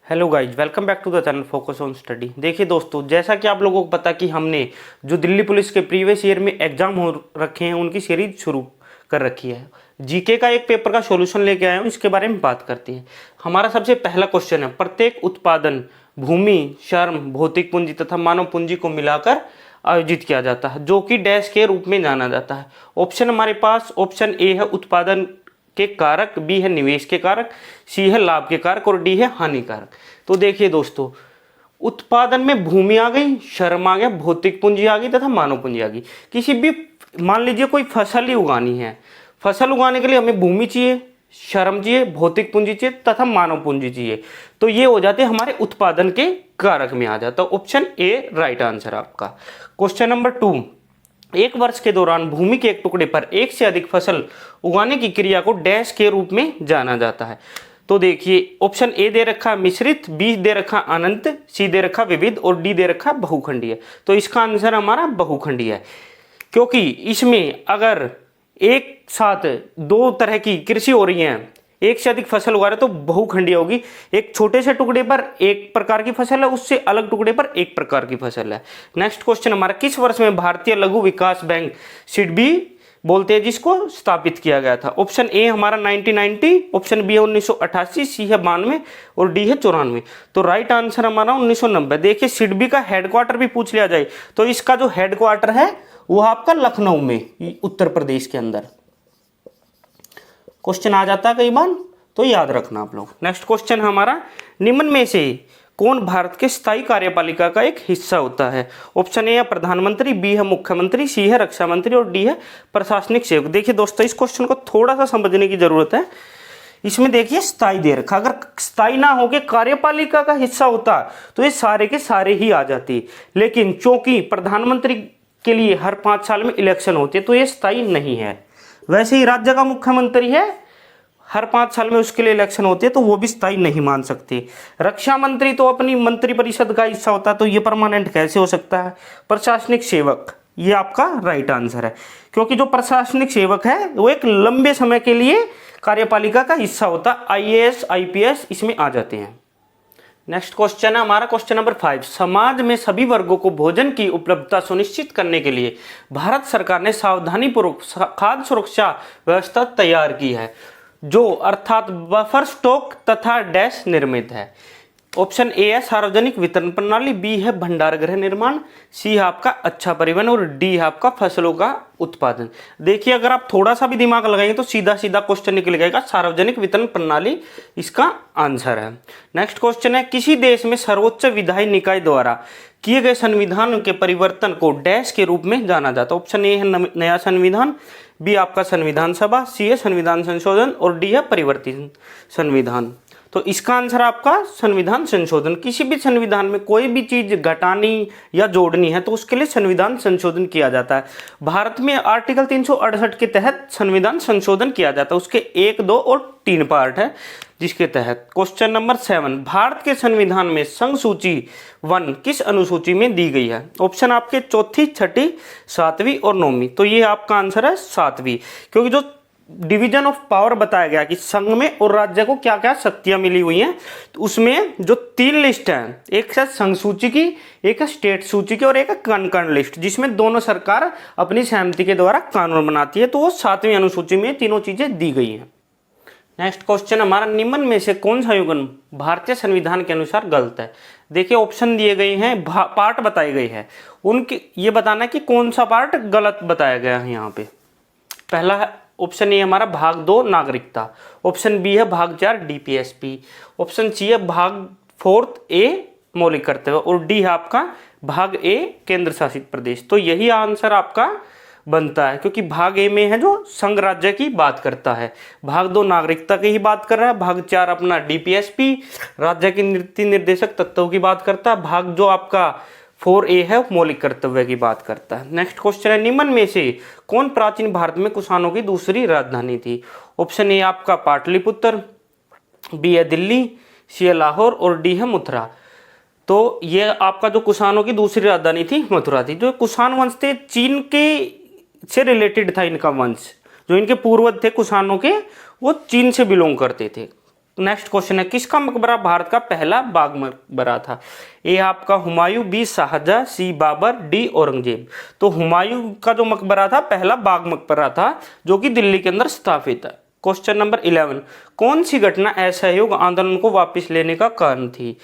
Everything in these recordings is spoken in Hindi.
Hello guys, welcome back to the channel Focus on Study. देखिए दोस्तों, जैसा कि आप लोगों को पता कि हमने जो दिल्ली पुलिस के प्रीवियस ईयर में एग्जाम हो रखे हैं उनकी सीरीज शुरू कर रखी है। जीके का एक पेपर का सॉल्यूशन लेके आया हूँ, इसके बारे में बात करते हैं। हमारा सबसे पहला क्वेश्चन है, प्रत्येक उत्पादन भूमि, श्रम, भौतिक पूंजी तथा मानव पूंजी को मिलाकर आयोजित किया जाता है, जो कि डैश के रूप में जाना जाता है। ऑप्शन हमारे पास ऑप्शन ए है उत्पादन के कारक, बी है निवेश के कारक, सी है लाभ के कारक और डी है हानिकारक। तो देखिए दोस्तों, उत्पादन में भूमि आ गई, श्रम आ गया, भौतिक पूंजी आ गई तथा मानव पूंजी आ गई। किसी भी मान लीजिए कोई फसल ही उगानी है, फसल उगाने के लिए हमें भूमि चाहिए, श्रम चाहिए, भौतिक पूंजी चाहिए तथा मानव पूंजी चाहिए। तो ये हो जाते हमारे उत्पादन के कारक में आ जाता। ऑप्शन ए राइट आंसर आपका। क्वेश्चन नंबर 2, एक वर्ष के दौरान भूमि के एक टुकड़े पर एक से अधिक फसल उगाने की क्रिया को डैश के रूप में जाना जाता है। तो देखिए, ऑप्शन ए दे रखा मिश्रित, बी दे रखा अनंत, सी दे रखा विविध और डी दे रखा बहुखंडीय। तो इसका आंसर हमारा बहुखंडीय है, क्योंकि इसमें अगर एक साथ दो तरह की कृषि हो रही है, एक से अधिक फसल उगा रहे तो बहुखंडीय होगी। एक छोटे से टुकड़े पर एक प्रकार की फसल है, उससे अलग टुकड़े पर एक प्रकार की फसल है। नेक्स्ट क्वेश्चन हमारा, किस वर्ष में भारतीय लघु विकास बैंक सिडबी बोलते हैं जिसको स्थापित किया गया था? ऑप्शन ए हमारा 1990, ऑप्शन बी है 1988, सी है 92 और डी है 94। तो राइट आंसर हमारा 1990। देखिए, सिडबी का हेडक्वार्टर भी पूछ लिया जाए तो इसका जो हेडक्वार्टर है वो आपका लखनऊ में, उत्तर प्रदेश के अंदर क्वेश्चन आ जाता है कई बार, तो याद रखना आप लोग। नेक्स्ट क्वेश्चन हमारा, निम्न में से कौन भारत के स्थायी कार्यपालिका का एक हिस्सा होता है? ऑप्शन ए है प्रधानमंत्री, बी है मुख्यमंत्री, सी है रक्षा मंत्री और डी है प्रशासनिक सेवक। देखिए दोस्तों, इस क्वेश्चन को थोड़ा सा समझने की जरूरत है। इसमें देखिए स्थायी दे रखा, अगर स्थायी ना होके कार्यपालिका का हिस्सा होता तो ये सारे के सारे ही आ जाती, लेकिन चूंकि प्रधानमंत्री के लिए हर 5 साल में इलेक्शन होते तो ये स्थायी नहीं है। वैसे ही राज्य का मुख्यमंत्री है, हर 5 साल में उसके लिए इलेक्शन होते हैं तो वो भी स्थायी नहीं मान सकते। रक्षा मंत्री तो अपनी मंत्रिपरिषद का हिस्सा होता है, तो ये परमानेंट कैसे हो सकता है? प्रशासनिक सेवक, ये आपका राइट आंसर है, क्योंकि जो प्रशासनिक सेवक है वो एक लंबे समय के लिए कार्यपालिका का हिस्सा होता है। आईएएस, आईपीएस इसमें आ जाते हैं। नेक्स्ट क्वेश्चन है हमारा क्वेश्चन नंबर 5, समाज में सभी वर्गों को भोजन की उपलब्धता सुनिश्चित करने के लिए भारत सरकार ने सावधानीपूर्वक खाद्य सुरक्षा व्यवस्था तैयार की है, जो अर्थात बफर स्टॉक तथा डैश निर्मित है। ऑप्शन ए है सार्वजनिक वितरण प्रणाली, बी है भंडार गृह निर्माण, सी है आपका अच्छा परिवहन और डी है आपका फसलों का उत्पादन। देखिए, अगर आप थोड़ा सा भी दिमाग लगाएंगे तो सीधा सीधा क्वेश्चन निकल जाएगा, सार्वजनिक वितरण प्रणाली इसका आंसर है। नेक्स्ट क्वेश्चन है, किसी देश में सर्वोच्च विधायी निकाय द्वारा किए गए संविधान के परिवर्तन को डैश के रूप में जाना जाता है? ऑप्शन ए है नया संविधान, बी आपका संविधान सभा, सी है संविधान संशोधन और डी है परिवर्तित संविधान। तो इसका आंसर आपका संविधान संशोधन। किसी भी संविधान में कोई भी चीज घटानी या जोड़नी है तो उसके लिए संविधान संशोधन किया जाता है। भारत में आर्टिकल 368 के तहत संविधान संशोधन किया जाता है, उसके 1, 2 और 3 पार्ट है जिसके तहत। क्वेश्चन नंबर 7, भारत के संविधान में संघ सूची 1 किस अनुसूची में दी गई है? ऑप्शन आपके चौथी, छठी, 7वीं और 9वीं। तो ये आपका आंसर है 7वीं, क्योंकि जो डिवीजन ऑफ पावर बताया गया कि संघ में और राज्य को क्या क्या शक्तियां मिली हुई हैं, तो उसमें जो 3 लिस्ट है, एक है संघ सूची की, एक है स्टेट सूची की और एक है कनकर्न लिस्ट, जिसमें दोनों सरकार अपनी सहमति के द्वारा कानून बनाती है। तो वो 7वीं अनुसूची में तीनों चीजें दी गई हैं। नेक्स्ट क्वेश्चन हमारा, निम्न में से कौन सा युग्म भारतीय संविधान के अनुसार गलत है? देखिए, ऑप्शन दिए गए हैं, पार्ट बताए गए हैं, उनके ये बताना कि कौन सा पार्ट गलत बताया गया है यहाँ पे। पहला ऑप्शन ए हमारा भाग 2 नागरिकता, ऑप्शन बी है भाग 4 डीपीएसपी, ऑप्शन सी है भाग 4 ए मौलिक कर्तव्य और डी है आपका भाग ए केंद्र शासित प्रदेश। तो यही आंसर आपका बनता है, क्योंकि भाग ए में है जो संघ राज्य की बात करता है, भाग 2 नागरिकता की ही बात कर रहा है, भाग 4 अपना डीपीएसपी राज्य की नीति निर्देशक तत्वों की बात करता है, भाग जो आपका 4A है मौलिक कर्तव्य की बात करता है। नेक्स्ट क्वेश्चन है, निम्न में से कौन प्राचीन भारत में कुषाणों की दूसरी राजधानी थी? ऑप्शन ए आपका पाटलिपुत्र, बी है दिल्ली, सी है लाहौर और डी है मथुरा। तो ये आपका जो कुषाणों की दूसरी राजधानी थी मथुरा थी। जो कुषाण वंश थे, चीन के से रिलेटेड था इनका वंश, जो इनके पूर्वज थे कुषाणों के, वो चीन से बिलोंग करते थे। नेक्स्ट क्वेश्चन है, किसका मकबरा भारत का पहला बाग मकबरा था? ए आपका हुमायूं, बी शाहजहां, सी बाबर, डी औरंगजेब। तो हुमायूं का जो मकबरा था पहला बाग मकबरा था जो कि दिल्ली के अंदर स्थापित है। क्वेश्चन नंबर 11, कौन सी घटना असहयोग आंदोलन को वापस लेने का कारण थी?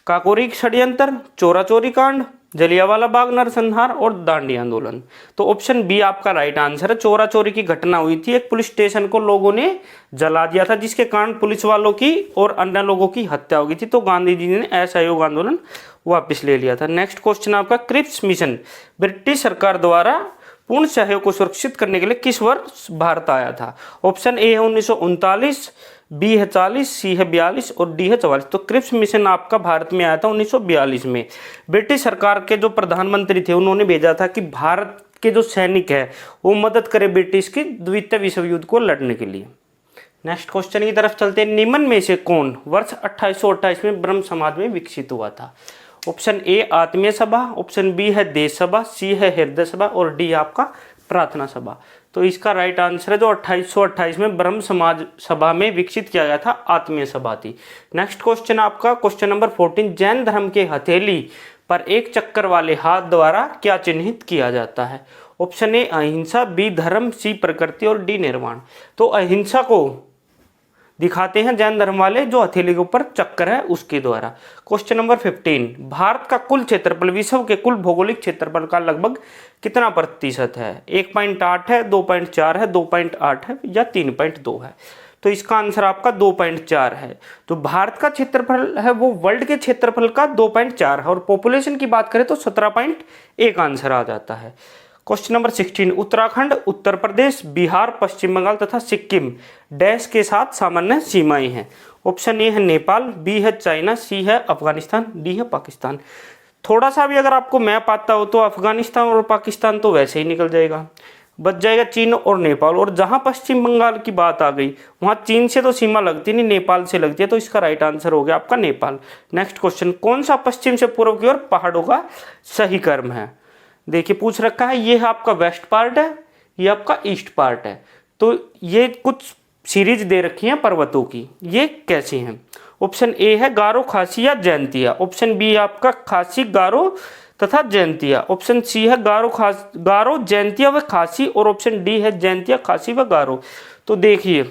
काकोरी षड्यंत्र, चोरा चोरी कांड, जलियांवाला बाग नरसंहार और दांडी आंदोलन। तो ऑप्शन बी आपका राइट आंसर है। चोरा चोरी की घटना हुई थी, एक पुलिस स्टेशन को लोगों ने जला दिया था जिसके कारण पुलिस वालों की और अन्य लोगों की हत्या हो गई थी। तो गांधी जी ने असहयोग आंदोलन वापस ले लिया था। नेक्स्ट क्वेश्चन आपका, क्रिप्स मिशन ब्रिटिश सरकार द्वारा पूर्ण सहयोग को सुरक्षित करने के लिए किस वर्ष भारत आया था? ऑप्शन ए है 1939, बी है 40, सी है 42 और डी है 44। तो क्रिप्स मिशन आपका भारत में आया था 1942 में। ब्रिटिश सरकार के जो प्रधानमंत्री थे उन्होंने भेजा था कि भारत के जो सैनिक है वो मदद करे ब्रिटिश की द्वितीय विश्व युद्ध को लड़ने के लिए। नेक्स्ट क्वेश्चन की तरफ चलते हैं, निम्न में से कौन वर्ष 1828 में ब्रह्म समाज में विकसित हुआ था? ऑप्शन ए आत्मीय सभा, ऑप्शन बी है देश सभा, सी है हृदय सभा और डी आपका प्रार्थना सभा। तो इसका राइट आंसर है जो 1828 में ब्रह्म समाज सभा में विकसित किया गया था, आत्मीय सभा थी। नेक्स्ट क्वेश्चन आपका, क्वेश्चन नंबर 14, जैन धर्म के हथेली पर एक चक्कर वाले हाथ द्वारा क्या चिन्हित किया जाता है? ऑप्शन ए अहिंसा, बी धर्म, सी प्रकृति और डी निर्वाण। तो अहिंसा को दिखाते हैं जैन धर्म वाले, जो हथेली के ऊपर चक्कर है उसके द्वारा। क्वेश्चन नंबर 15, भारत का कुल क्षेत्रफल विश्व के कुल भौगोलिक क्षेत्रफल का लगभग कितना प्रतिशत है? 1.8 है, 2.4 है, 2.8 है या 3.2 है? तो इसका आंसर आपका 2.4 है। तो भारत का क्षेत्रफल है वो वर्ल्ड के क्षेत्रफल का 2.4 है और पॉपुलेशन की बात करें तो 17.1 आंसर आ जाता है। क्वेश्चन नंबर 16, उत्तराखंड, उत्तर प्रदेश, बिहार, पश्चिम बंगाल तथा सिक्किम डैश के साथ सामान्य सीमाएं हैं। ऑप्शन ए है नेपाल, बी है चाइना, सी है अफगानिस्तान, डी है पाकिस्तान। थोड़ा सा भी अगर आपको मैप आता हो तो अफगानिस्तान और पाकिस्तान तो वैसे ही निकल जाएगा, बच जाएगा चीन और नेपाल। और जहां पश्चिम बंगाल की बात आ गई वहां चीन से तो सीमा लगती नहीं, नेपाल से लगती है। तो इसका राइट आंसर हो गया आपका नेपाल। नेक्स्ट क्वेश्चन, कौन सा पश्चिम से पूर्व की ओर पहाड़ों का सही क्रम है? देखिए पूछ रखा है, ये आपका वेस्ट पार्ट है, ये आपका ईस्ट पार्ट है। तो ये कुछ सीरीज दे रखी है पर्वतों की, ये कैसी हैं? ऑप्शन ए है गारो, खासी या जयंतिया, ऑप्शन बी आपका खासी, गारो तथा जयंतिया, ऑप्शन सी है गारो, जयंतिया व खासी और ऑप्शन डी है जयंतिया, खासी व गारो। तो देखिए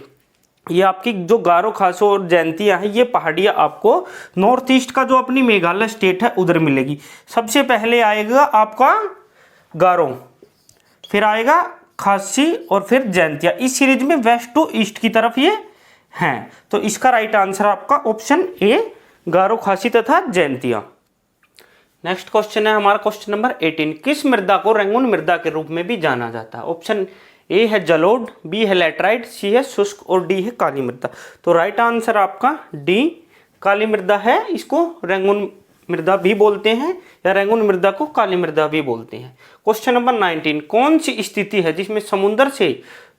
ये आपकी जो गारो, खासो और जयंतिया है ये पहाड़ियाँ आपको नॉर्थ ईस्ट का जो अपनी मेघालय स्टेट है उधर मिलेगी। सबसे पहले आएगा आपका गारो, फिर आएगा खासी और फिर जयंतिया। इस सीरीज में वेस्ट टू ईस्ट की तरफ ये हैं। तो इसका राइट आंसर आपका ऑप्शन ए गारो, खासी तथा जयंतिया। नेक्स्ट क्वेश्चन है हमारा क्वेश्चन नंबर 18, किस मृदा को रेंगुन मृदा के रूप में भी जाना जाता है? ऑप्शन ए है जलोढ़, बी है लैटराइट, सी है शुष्क और डी है काली मृदा। तो राइट आंसर आपका डी काली मृदा है। इसको रेंगुन मृदा भी बोलते हैं या रेंगुन मृदा को काली मृदा भी बोलते हैं। क्वेश्चन नंबर 19, कौन सी स्थिति है जिसमें समुद्र से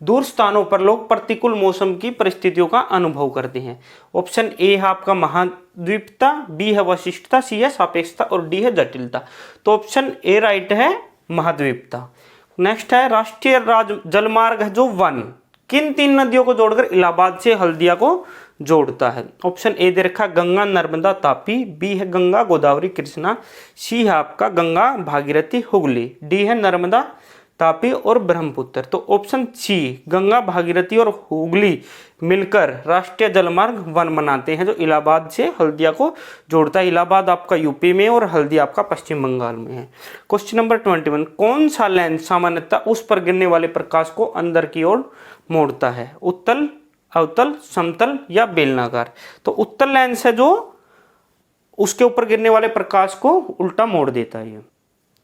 दूर स्थानों पर लोग प्रतिकूल मौसम की परिस्थितियों का अनुभव करते हैं? ऑप्शन ए है आपका महाद्वीपता, बी है वशिष्ठता, सी है सापेक्षता और डी है जटिलता। तो ऑप्शन ए राइट है महाद्वीपता। नेक्स्ट है राष्ट्रीय जलमार्ग है जो वन किन 3 नदियों को जोड़कर इलाहाबाद से हल्दिया को जोड़ता है? ऑप्शन ए दे रखा गंगा, नर्मदा, तापी, बी है गंगा, गोदावरी, कृष्णा, सी है आपका गंगा, भागीरथी, हुगली, डी है नर्मदा, तापी और ब्रह्मपुत्र। तो ऑप्शन सी गंगा, भागीरथी और हुगली मिलकर राष्ट्रीय जलमार्ग 1 बनाते हैं जो इलाहाबाद से हल्दिया को जोड़ता है। इलाहाबाद आपका यूपी में और हल्दिया आपका पश्चिम बंगाल में है। क्वेश्चन नंबर 21, कौन सा लेंस सामान्यतः उस पर गिरने वाले प्रकाश को अंदर की ओर मोड़ता है? उत्तल, अवतल, समतल या बेलनाकार? तो उत्तल लेंस है जो उसके ऊपर गिरने वाले प्रकाश को उल्टा मोड़ देता है।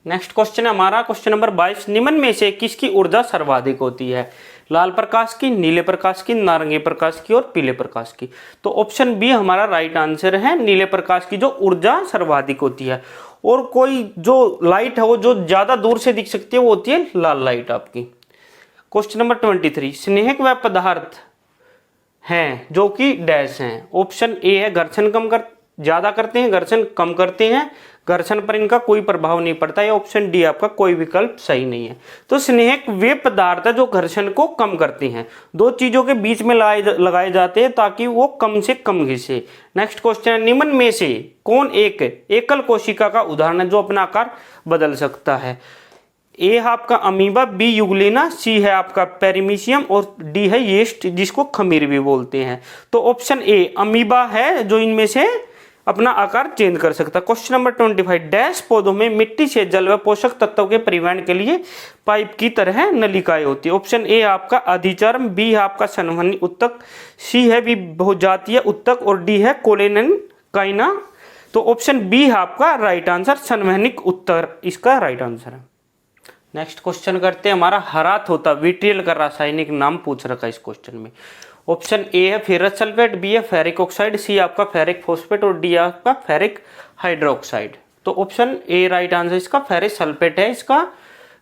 नेक्स्ट क्वेश्चन है हमारा क्वेश्चन नंबर 22, निम्न में से किसकी ऊर्जा सर्वाधिक होती है? लाल प्रकाश की, नीले प्रकाश की, नारंगी प्रकाश की और पीले प्रकाश की। तो ऑप्शन बी हमारा राइट आंसर है, नीले प्रकाश की जो ऊर्जा सर्वाधिक होती है। और कोई जो लाइट है वो जो ज्यादा दूर से दिख सकती है वो होती है लाल लाइट आपकी। क्वेश्चन नंबर 23, स्नेहक वह पदार्थ हैं जो कि डैश हैं। ऑप्शन ए है घर्षण कम ज़्यादा करते हैं, घर्षण कम करते हैं, घर्षण पर इनका कोई प्रभाव नहीं पड़ता है। ऑप्शन डी आपका कोई विकल्प सही नहीं है। तो स्नेहक वे पदार्थ है जो घर्षण को कम करते हैं, दो चीजों के बीच में लगाए जाते हैं ताकि वो कम से कम घिसे। नेक्स्ट क्वेश्चन, निम्न में से कौन एक एकल कोशिका का उदाहरण है जो अपना आकार बदल सकता है? ए है आपका अमीबा, बी यूग्लिना, सी है आपका पेरिमीशियम और डी है यीस्ट जिसको खमीर भी बोलते हैं। तो ऑप्शन ए अमीबा है जो इनमें से अपना आकार चेंज कर सकता है। क्वेश्चन नंबर 25, डैश पौधों में मिट्टी से जल व पोषक तत्वों के परिवहन के लिए पाइप की तरह नलिकाएं होती है। ऑप्शन ए आपका अधिचर्म, बी है आपका संवहनी उत्तक, सी है भी बहुजातीय उत्तक और डी है कोलेनन काइना। तो ऑप्शन बी है आपका राइट आंसर, संवहनिक उत्तर इसका राइट आंसर है। नेक्स्ट क्वेश्चन करते हैं हमारा हरात होता विट्रियल का रासायनिक नाम पूछ रखा है इस क्वेश्चन में। ऑप्शन ए है फेरस सल्फेट, बी है फेरिक ऑक्साइड, सी आपका फेरिक फॉस्फेट और डी आपका फेरिक हाइड्रोक्साइड। तो ऑप्शन ए राइट आंसर इसका फेरिक सल्फेट है इसका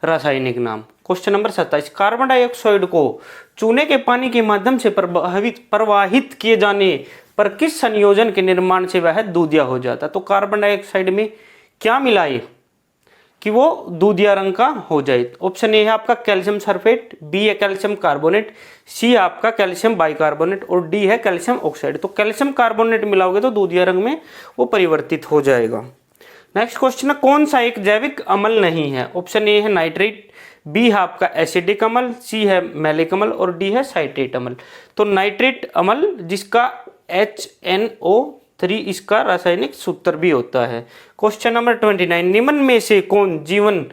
रासायनिक नाम। क्वेश्चन नंबर 27, कार्बन डाइऑक्साइड को चूने के पानी के माध्यम से प्रवाहित किए जाने पर किस संयोजन के निर्माण से वह दूधिया हो जाता? तो कार्बन डाइऑक्साइड में क्या मिलाए कि वो दूधिया रंग का हो जाए? ऑप्शन ए है आपका कैल्शियम सल्फेट, बी है कैल्शियम कार्बोनेट, सी आपका कैल्शियम बाइकार्बोनेट और डी है कैल्शियम ऑक्साइड। तो कैल्शियम कार्बोनेट मिलाओगे तो दूधिया रंग में वो परिवर्तित हो जाएगा। नेक्स्ट क्वेश्चन है, कौन सा एक जैविक अम्ल नहीं है? ऑप्शन ए है नाइट्रेट, बी है आपका एसिडिक अम्ल, सी है मैलिक अम्ल और डी है साइट्रेट अम्ल। तो नाइट्रेट अम्ल जिसका HNO3 इसका रासायनिक सूत्र भी होता है। क्वेश्चन नंबर 29, निम्न में से कौन जीवन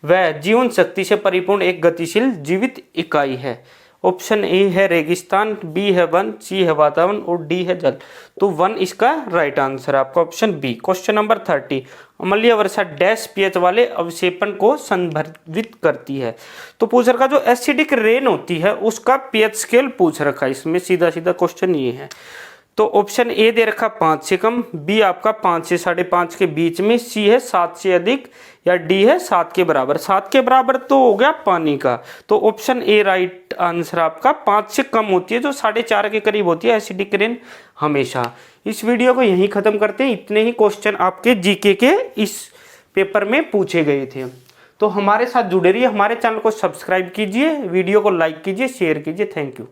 व जीवन शक्ति से परिपूर्ण एक गतिशील जीवित इकाई है? ऑप्शन ए है रेगिस्तान, बी है वन, सी है वातावरण और डी है जल। तो वन इसका राइट आंसर है आपका ऑप्शन बी। क्वेश्चन नंबर 30, अम्लीय वर्षा डैश पीएच वाले अवक्षेपण को संदर्भित करती है? तो पूछ रखा जो एसिडिक रेन होती है उसका पीएच स्केल पूछ रखा है इसमें, सीधा सीधा क्वेश्चन ये है। तो ऑप्शन ए दे रखा 5 से कम, बी आपका 5 से 5.5 के बीच में, सी है 7 से अधिक या डी है 7 के बराबर। 7 के बराबर तो हो गया पानी का, तो ऑप्शन ए राइट आंसर आपका 5 से कम होती है जो 4.5 के करीब होती है एसिडिक रेन हमेशा। इस वीडियो को यहीं खत्म करते हैं। इतने ही क्वेश्चन आपके जीके के इस पेपर में पूछे गए थे। तो हमारे साथ जुड़े रहिए, हमारे चैनल को सब्सक्राइब कीजिए, वीडियो को लाइक कीजिए, शेयर कीजिए। Thank you.